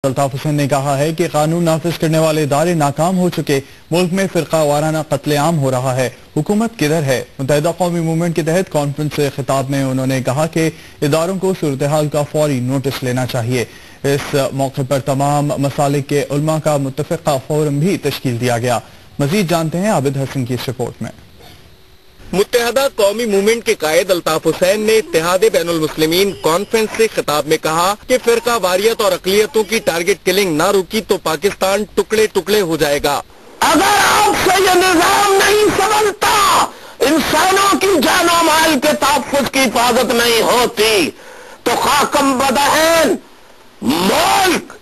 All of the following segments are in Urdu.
الطاف حسین نے کہا ہے کہ قانون نافذ کرنے والے ادارے ناکام ہو چکے، ملک میں فرقہ وارانہ قتل عام ہو رہا ہے، حکومت کدھر ہے؟ متحدہ قومی موومنٹ کے تحت کانفرنس سے خطاب میں انہوں نے کہا کہ اداروں کو صورتحال کا فوری نوٹس لینا چاہیے۔ اس موقع پر تمام مسالک کے علماء کا متفقہ فورم بھی تشکیل دیا گیا۔ مزید جانتے ہیں عابد حسن کی اس رپورٹ میں۔ متحدہ قومی موومنٹ کے قائد الطاف حسین نے اتحاد بین المسلمین کانفرنس سے خطاب میں کہا کہ فرقہ واریت اور اقلیتوں کی ٹارگٹ کلنگ نہ رکی تو پاکستان ٹکڑے ٹکڑے ہو جائے گا۔ اگر آپ سے یہ نظام نہیں سمجھتا، انسانوں کی جان و مال کے تحفظ کی حفاظت نہیں ہوتی تو خاکم بدہن ملک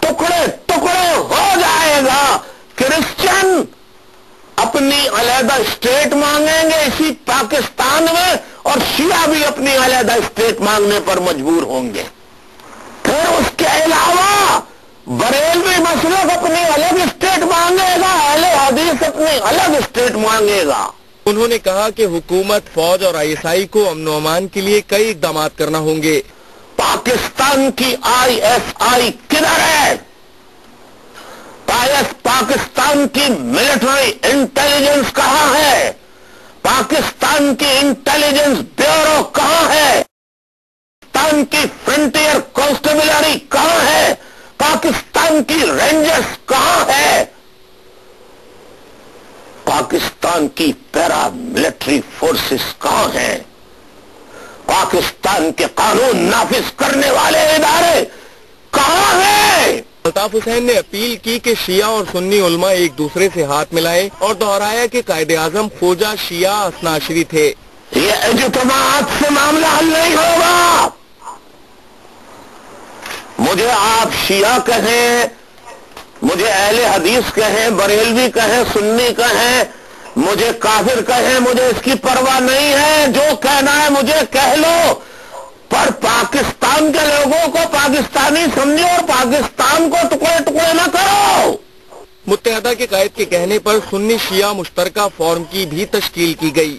ٹکڑے ٹکڑے ہو جائے گا۔ کرسچن اپنی علیحدہ اسٹیٹ مانگیں گے اسی پاکستان میں، اور شیعہ بھی اپنی علیحدہ اسٹیٹ مانگنے پر مجبور ہوں گے۔ پھر اس کے علاوہ بریلوی مسلک اپنی الگ اسٹیٹ مانگے گا، اہل حدیث اپنی الگ اسٹیٹ مانگے گا۔ انہوں نے کہا کہ حکومت، فوج اور ISI کو امن و امان کے لیے کئی اقدامات کرنا ہوں گے۔ پاکستان کی ISI کدھر ہے؟ پاکستان کی ملٹری انٹیلیجنس کہاں ہے؟ پاکستان کی انٹیلیجنس بیورو کہاں ہے؟ پاکستان کی فرنٹیئر کانسٹیبلری کہاں ہے؟ پاکستان کی رینجرز کہاں ہے؟ پاکستان کی پیرا ملٹری فورسز کہاں ہیں؟ پاکستان کے قانون نافذ کرنے والے ادارے کہاں ہیں؟ الطاف حسین نے اپیل کی کہ شیعہ اور سنی علماء ایک دوسرے سے ہاتھ ملائیں اور دہرایا کہ قائد اعظم خوجہ شیعہ اثنا عشری تھے۔ یہ اجتماعات سے معاملہ حل نہیں ہوگا۔ مجھے آپ شیعہ کہیں، مجھے اہل حدیث کہیں، بریلوی کہیں، سنی کہیں، مجھے کافر کہیں، مجھے اس کی پرواہ نہیں ہے۔ جو کہنا ہے مجھے کہہ لو، پر پاکستان کے لوگوں کو پاکستانی سمجھو اور پاکستان کو ٹکڑے ٹکڑے نہ کرو۔ متحدہ کے قائد کے کہنے پر سنی شیعہ مشترکہ فورم کی بھی تشکیل کی گئی۔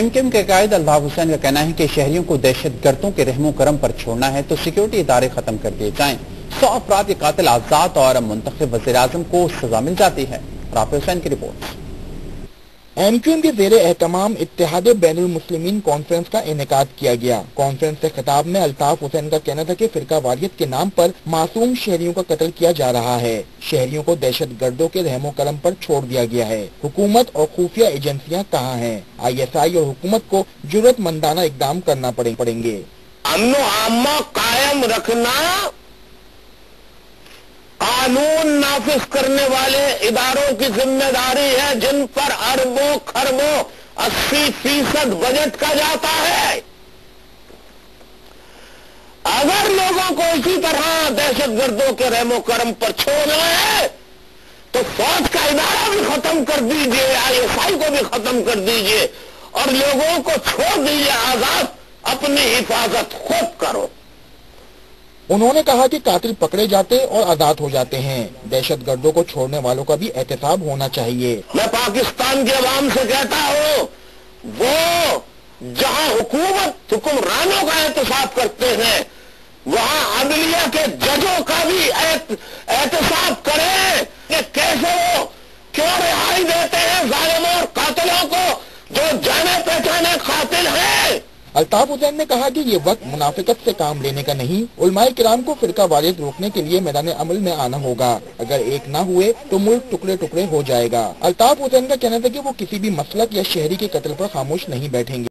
MKM کے قائد الطاف حسین کا کہنا ہے کہ شہریوں کو دہشت گردوں کے رحم و کرم پر چھوڑنا ہے تو سیکیورٹی ادارے ختم کر دیے جائیں۔ 100 افراد کے قاتل آزاد اور منتخب وزیر اعظم کو سزا مل جاتی ہے۔ رافع حسین کی رپورٹ۔ MKM کے زیر اہتمام اتحاد بین المسلمین کانفرنس کا انعقاد کیا گیا۔ کانفرنس سے خطاب میں الطاف حسین کا کہنا تھا کہ فرقہ واریت کے نام پر معصوم شہریوں کا قتل کیا جا رہا ہے۔ شہریوں کو دہشت گردوں کے رحم و کرم پر چھوڑ دیا گیا ہے۔ حکومت اور خفیہ ایجنسیاں کہاں ہیں؟ ISI اور حکومت کو جرأت مندانہ اقدام کرنا پڑیں گے۔ امن و امان قائم رکھنا قانون نافذ کرنے والے اداروں کی ذمہ داری ہے، جن پر اربوں خربوں 80% بجٹ کا جاتا ہے۔ اگر لوگوں کو اسی طرح دہشت گردوں کے رحم و کرم پر چھوڑنا ہے تو فوج کا ادارہ بھی ختم کر دیجئے، ISI کو بھی ختم کر دیجئے اور لوگوں کو چھوڑ دیجئے آزاد، اپنی حفاظت خود کرو۔ انہوں نے کہا کہ قاتل پکڑے جاتے اور آزاد ہو جاتے ہیں، دہشت گردوں کو چھوڑنے والوں کا بھی احتساب ہونا چاہیے۔ میں پاکستان کے عوام سے کہتا ہوں، وہ جہاں حکومت حکمرانوں کا احتساب کرتے ہیں وہاں عدلیہ کے ججوں کا بھی احتساب کریں کہ کیسے وہ کیوں رہائی دیتے ہیں ظالموں اور قاتلوں کو جو جانے پہچانے قاتل ہیں۔ الطاف حسین نے کہا کہ یہ وقت منافقت سے کام لینے کا نہیں، علماء کرام کو فرقہ واریت روکنے کے لیے میدان عمل میں آنا ہوگا۔ اگر ایک نہ ہوئے تو ملک ٹکڑے ٹکڑے ہو جائے گا۔ الطاف حسین کا کہنا تھا کہ وہ کسی بھی مسلک یا شہری کے قتل پر خاموش نہیں بیٹھیں گے۔